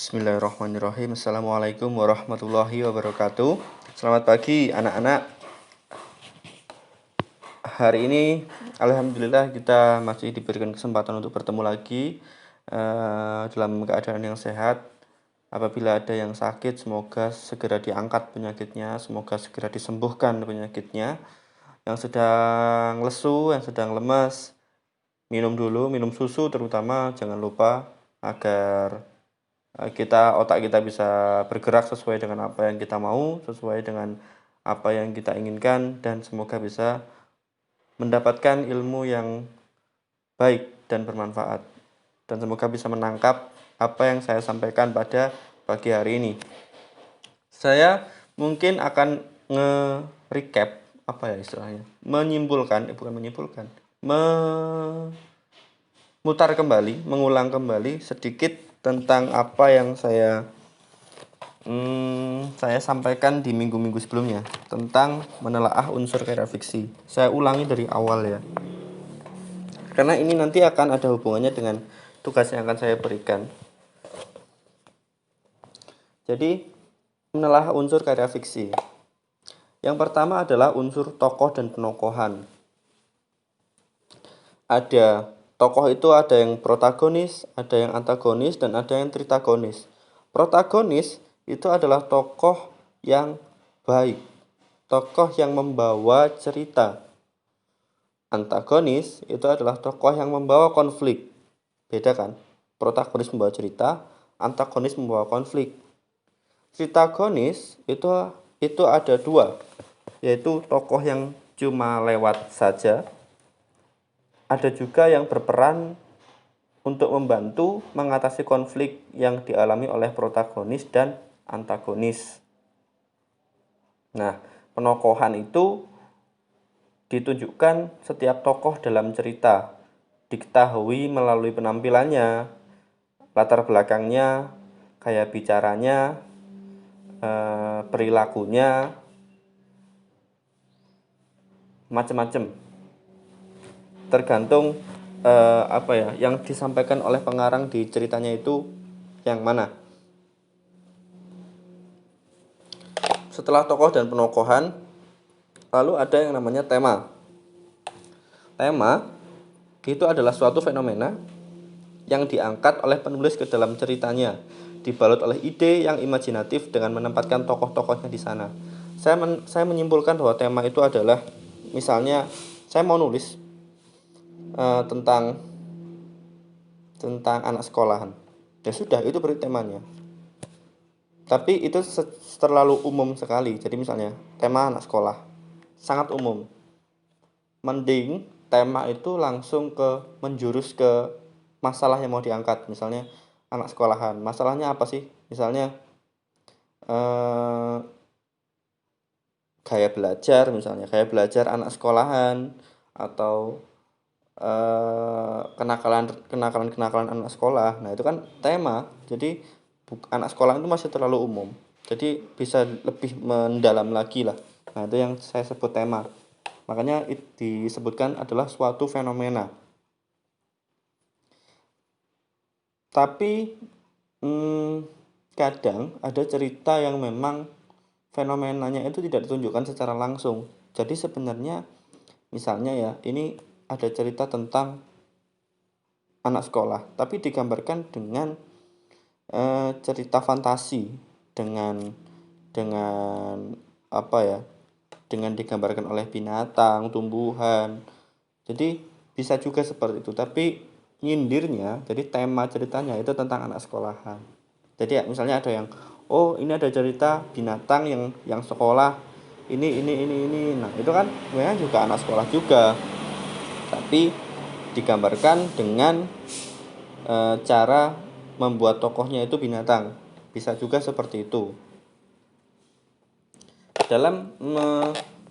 Bismillahirrahmanirrahim. Assalamualaikum warahmatullahi wabarakatuh. Selamat pagi anak-anak. Hari ini alhamdulillah kita masih diberikan kesempatan untuk bertemu lagi dalam keadaan yang sehat. Apabila ada yang sakit, semoga segera diangkat penyakitnya, semoga segera disembuhkan penyakitnya. Yang sedang lesu, yang sedang lemas, minum susu terutama, jangan lupa agar otak kita bisa bergerak sesuai dengan apa yang kita mau, sesuai dengan apa yang kita inginkan, dan semoga bisa mendapatkan ilmu yang baik dan bermanfaat, dan semoga bisa menangkap apa yang saya sampaikan pada pagi hari ini. Saya mungkin akan nge-recap mengulang kembali sedikit tentang apa yang saya sampaikan di minggu-minggu sebelumnya tentang menelaah unsur karya fiksi. Saya ulangi dari awal ya, karena ini nanti akan ada hubungannya dengan tugas yang akan saya berikan. Jadi, menelaah unsur karya fiksi. Yang pertama adalah unsur tokoh dan penokohan. Ada tokoh itu ada yang protagonis, ada yang antagonis, dan ada yang tritagonis. Protagonis itu adalah tokoh yang baik, tokoh yang membawa cerita. Antagonis itu adalah tokoh yang membawa konflik. Beda kan? Protagonis membawa cerita, antagonis membawa konflik. Tritagonis itu ada dua, yaitu tokoh yang cuma lewat saja. Ada juga yang berperan untuk membantu mengatasi konflik yang dialami oleh protagonis dan antagonis. Nah, penokohan itu ditunjukkan setiap tokoh dalam cerita, diketahui melalui penampilannya, latar belakangnya, gaya bicaranya, perilakunya, macam-macam. Tergantung yang disampaikan oleh pengarang di ceritanya itu yang mana. Setelah tokoh dan penokohan, lalu ada yang namanya tema. Tema itu adalah suatu fenomena yang diangkat oleh penulis ke dalam ceritanya, dibalut oleh ide yang imajinatif dengan menempatkan tokoh-tokohnya di sana. Saya menyimpulkan bahwa tema itu adalah, misalnya saya mau nulis tentang anak sekolahan. Ya sudah, itu berarti temanya. Tapi itu terlalu umum sekali. Jadi misalnya tema anak sekolah sangat umum. Mending tema itu langsung menjurus ke masalah yang mau diangkat. Misalnya anak sekolahan. Masalahnya apa sih? Misalnya gaya belajar anak sekolahan, atau kenakalan anak sekolah. Nah, itu kan tema. Jadi anak sekolah itu masih terlalu umum. Jadi bisa lebih mendalam lagi lah. Nah, itu yang saya sebut tema. Makanya disebutkan adalah suatu fenomena. Tapi kadang ada cerita yang memang fenomenanya itu tidak ditunjukkan secara langsung. Jadi sebenarnya misalnya ya, ini ada cerita tentang anak sekolah, tapi digambarkan dengan cerita fantasi, dengan digambarkan oleh binatang, tumbuhan. Jadi bisa juga seperti itu, tapi nyindirnya, jadi tema ceritanya itu tentang anak sekolahan. Jadi ya, misalnya ada yang, ini ada cerita binatang yang sekolah ini. Nah, itu kan sebenarnya juga anak sekolah juga, tapi digambarkan dengan cara membuat tokohnya itu binatang. Bisa juga seperti itu. Dalam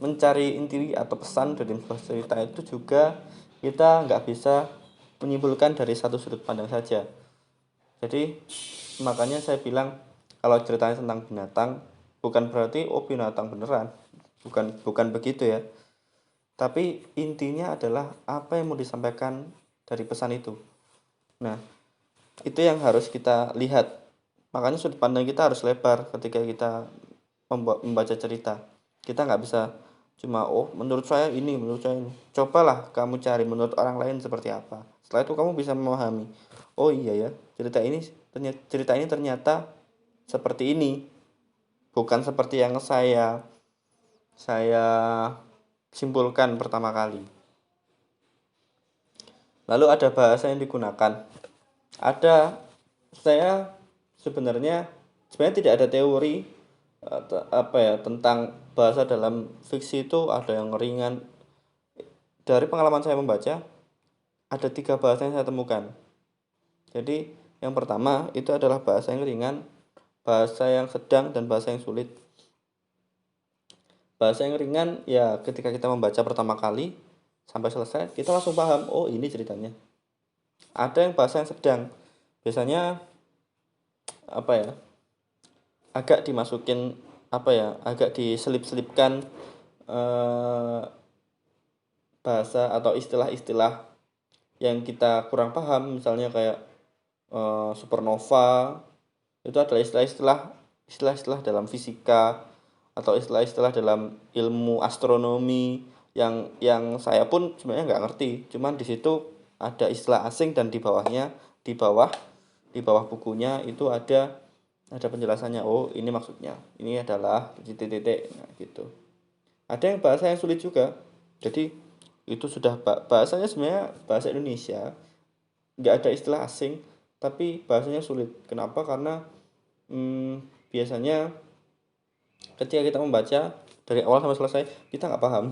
mencari inti atau pesan dari sebuah cerita itu juga kita nggak bisa menyimpulkan dari satu sudut pandang saja. Jadi makanya saya bilang, kalau ceritanya tentang binatang, bukan berarti binatang beneran, bukan begitu ya. Tapi intinya adalah apa yang mau disampaikan dari pesan itu. Nah, itu yang harus kita lihat. Makanya sudut pandang kita harus lebar ketika kita membaca cerita. Kita nggak bisa cuma menurut saya ini, menurut saya ini. Cobalah kamu cari menurut orang lain seperti apa. Setelah itu kamu bisa memahami. Oh iya ya, cerita ini ternyata seperti ini, bukan seperti yang saya simpulkan pertama kali. Lalu ada bahasa yang digunakan. Saya sebenarnya tidak ada teori tentang bahasa dalam fiksi itu ada yang ringan. Dari pengalaman saya membaca, ada 3 bahasa yang saya temukan. Jadi yang pertama itu adalah bahasa yang ringan, bahasa yang sedang, dan bahasa yang sulit. Bahasa yang ringan ya ketika kita membaca pertama kali sampai selesai kita langsung paham, oh ini ceritanya. Ada yang bahasa yang sedang, biasanya agak dimasukin agak diselip-selipkan bahasa atau istilah-istilah yang kita kurang paham, misalnya kayak supernova. Itu adalah istilah-istilah dalam fisika atau istilah-istilah dalam ilmu astronomi yang saya pun sebenarnya nggak ngerti. Cuman di situ ada istilah asing dan di bawah bukunya itu ada penjelasannya. Oh, ini maksudnya. Ini adalah titik-titik, nah, gitu. Ada yang bahasa yang sulit juga. Jadi itu sudah bahasanya sebenarnya bahasa Indonesia, nggak ada istilah asing, tapi bahasanya sulit. Kenapa? Karena biasanya ketika kita membaca dari awal sampai selesai kita nggak paham.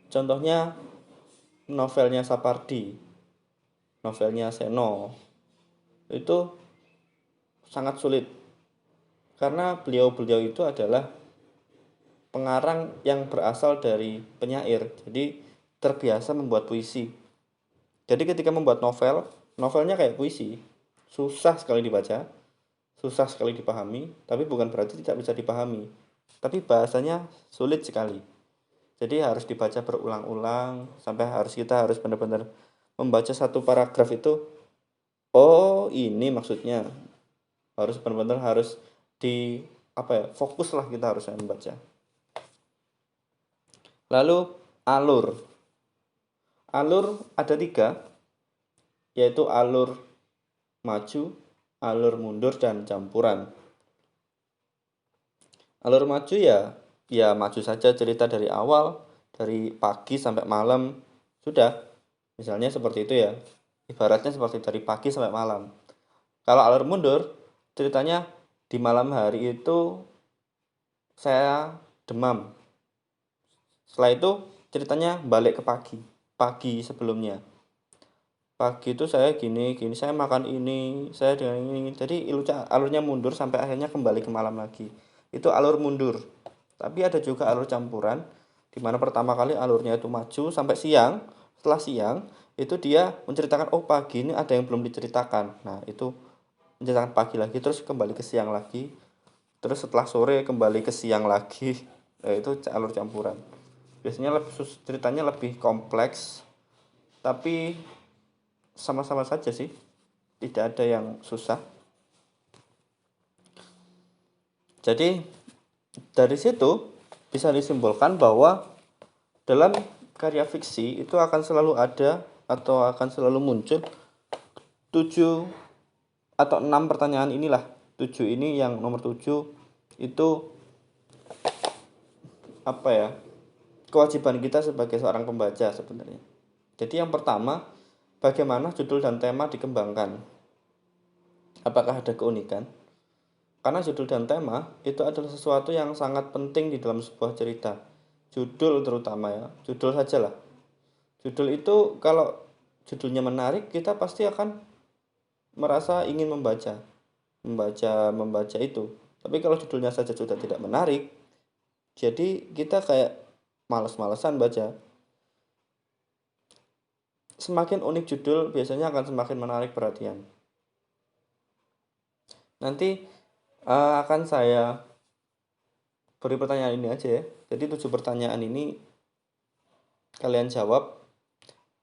Contohnya novelnya Sapardi, novelnya Seno, itu sangat sulit karena beliau itu adalah pengarang yang berasal dari penyair, jadi terbiasa membuat puisi. Jadi ketika membuat novelnya kayak puisi, susah sekali dibaca, susah sekali dipahami, tapi bukan berarti tidak bisa dipahami. Tapi bahasanya sulit sekali. Jadi harus dibaca berulang-ulang sampai kita harus benar-benar membaca satu paragraf itu. Oh, ini maksudnya. Harus benar-benar harus fokuslah kita harus membaca. Lalu alur. Alur ada 3, yaitu alur maju, alur mundur, dan campuran. Alur maju ya maju saja cerita dari awal, dari pagi sampai malam, sudah. Misalnya seperti itu ya. Ibaratnya seperti dari pagi sampai malam. Kalau alur mundur, ceritanya di malam hari itu saya demam. Setelah itu ceritanya balik ke pagi sebelumnya. Pagi itu saya gini, saya makan ini, saya dengan ini. Jadi alurnya mundur sampai akhirnya kembali ke malam lagi. Itu alur mundur. Tapi ada juga alur campuran, di mana pertama kali alurnya itu maju sampai siang. Setelah siang itu dia menceritakan, oh pagi ini ada yang belum diceritakan. Nah, itu menceritakan pagi lagi, terus kembali ke siang lagi, terus setelah sore kembali ke siang lagi. Itu alur campuran. Biasanya ceritanya lebih kompleks, tapi sama-sama saja sih, tidak ada yang susah. Jadi dari situ bisa disimpulkan bahwa dalam karya fiksi itu akan selalu ada atau akan selalu muncul 7 atau 6 pertanyaan inilah. 7 ini, yang nomor 7 itu kewajiban kita sebagai seorang pembaca sebenarnya. Jadi yang pertama, bagaimana judul dan tema dikembangkan? Apakah ada keunikan? Karena judul dan tema itu adalah sesuatu yang sangat penting di dalam sebuah cerita. Judul terutama ya, judul sajalah. Judul itu kalau judulnya menarik, kita pasti akan merasa ingin membaca itu. Tapi kalau judulnya saja sudah tidak menarik, jadi kita kayak malas-malasan baca. Semakin unik judul biasanya akan semakin menarik perhatian. Nanti akan saya beri pertanyaan ini aja ya. Jadi 7 pertanyaan ini kalian jawab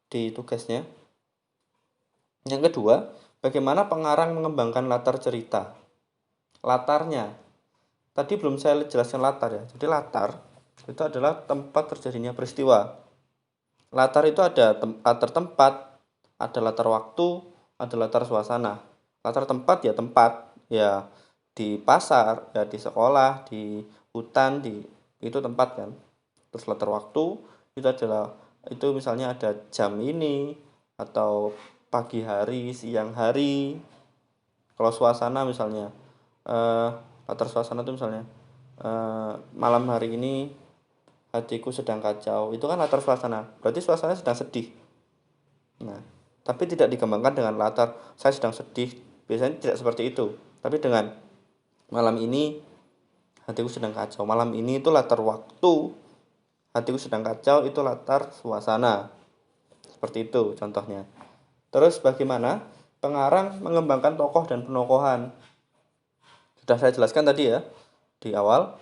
di tugasnya. Yang kedua, bagaimana pengarang mengembangkan latar cerita. Latarnya, tadi belum saya jelaskan latar ya. Jadi latar itu adalah tempat terjadinya peristiwa. Latar itu ada latar tempat, ada latar waktu, ada latar suasana. Latar tempat ya tempat, ya di pasar, ya di sekolah, di hutan, itu tempat kan. Terus latar waktu itu adalah itu misalnya ada jam ini atau pagi hari, siang hari. Kalau suasana misalnya latar suasana itu misalnya malam hari ini hatiku sedang kacau, itu kan latar suasana, berarti suasananya sedang sedih. Nah, tapi tidak dikembangkan dengan latar saya sedang sedih, biasanya tidak seperti itu, tapi dengan malam ini hatiku sedang kacau. Malam ini itu latar waktu, hatiku sedang kacau itu latar suasana. Seperti itu contohnya. Terus bagaimana pengarang mengembangkan tokoh dan penokohan? Sudah saya jelaskan tadi ya di awal.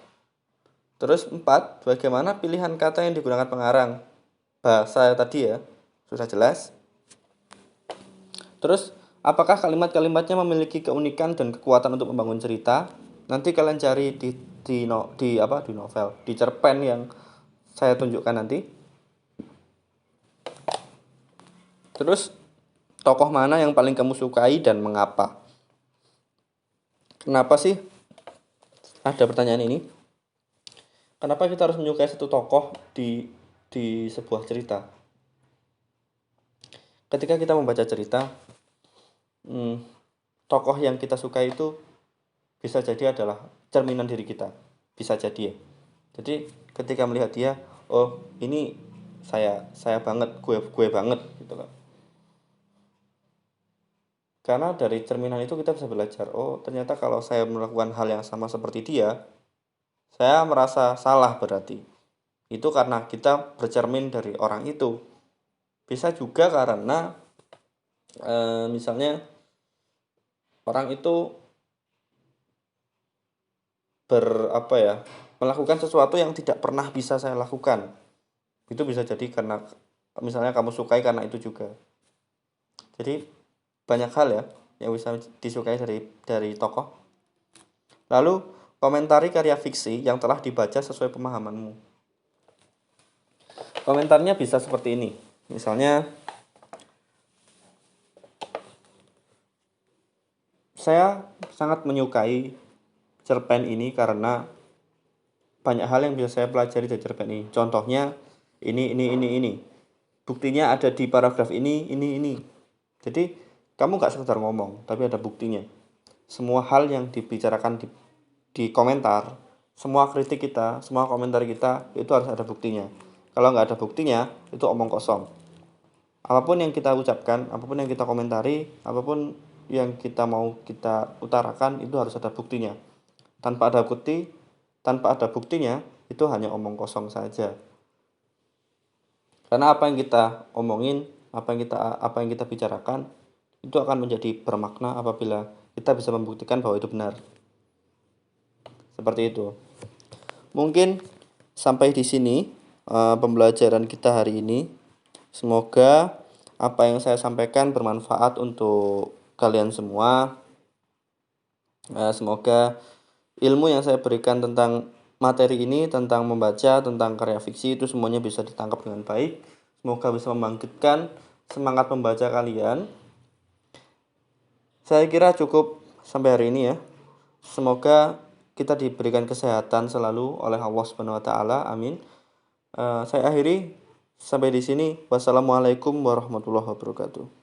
Terus 4, bagaimana pilihan kata yang digunakan pengarang? Bahasa tadi ya, sudah jelas. Terus, apakah kalimat-kalimatnya memiliki keunikan dan kekuatan untuk membangun cerita? Nanti kalian cari di novel, di cerpen yang saya tunjukkan nanti. Terus, tokoh mana yang paling kamu sukai dan mengapa? Kenapa sih ada pertanyaan ini? Kenapa kita harus menyukai satu tokoh di sebuah cerita? Ketika kita membaca cerita, tokoh yang kita suka itu bisa jadi adalah cerminan diri kita, bisa jadi ya. Jadi ketika melihat dia, oh ini saya banget, gue banget gitu kan. Karena dari cerminan itu kita bisa belajar, oh ternyata kalau saya melakukan hal yang sama seperti dia, saya merasa salah berarti. Itu karena kita bercermin dari orang itu. Bisa juga karena misalnya orang itu melakukan sesuatu yang tidak pernah bisa saya lakukan. Itu bisa jadi karena misalnya kamu sukai karena itu juga. Jadi banyak hal ya yang bisa disukai dari tokoh. Lalu komentari karya fiksi yang telah dibaca sesuai pemahamanmu. Komentarnya bisa seperti ini. Misalnya, saya sangat menyukai cerpen ini karena banyak hal yang bisa saya pelajari dari cerpen ini. Contohnya ini. Buktinya ada di paragraf ini. Jadi kamu gak sekedar ngomong, tapi ada buktinya. Semua hal yang dibicarakan di komentar, semua kritik kita, semua komentar kita, itu harus ada buktinya. Kalau nggak ada buktinya, itu omong kosong. Apapun yang kita ucapkan, apapun yang kita komentari, apapun yang kita mau kita utarakan, itu harus ada buktinya. Tanpa ada buktinya, itu hanya omong kosong saja. Karena apa yang kita omongin, apa yang kita bicarakan, itu akan menjadi bermakna apabila kita bisa membuktikan bahwa itu benar. Seperti itu. Mungkin sampai di sini pembelajaran kita hari ini. Semoga apa yang saya sampaikan bermanfaat untuk kalian semua. Semoga ilmu yang saya berikan tentang materi ini, tentang membaca, tentang karya fiksi, itu semuanya bisa ditangkap dengan baik. Semoga bisa membangkitkan semangat membaca kalian. Saya kira cukup sampai hari ini ya. Semoga kita diberikan kesehatan selalu oleh Allah Subhanahu wa taala. Amin. Saya akhiri sampai di sini. Wassalamualaikum warahmatullahi wabarakatuh.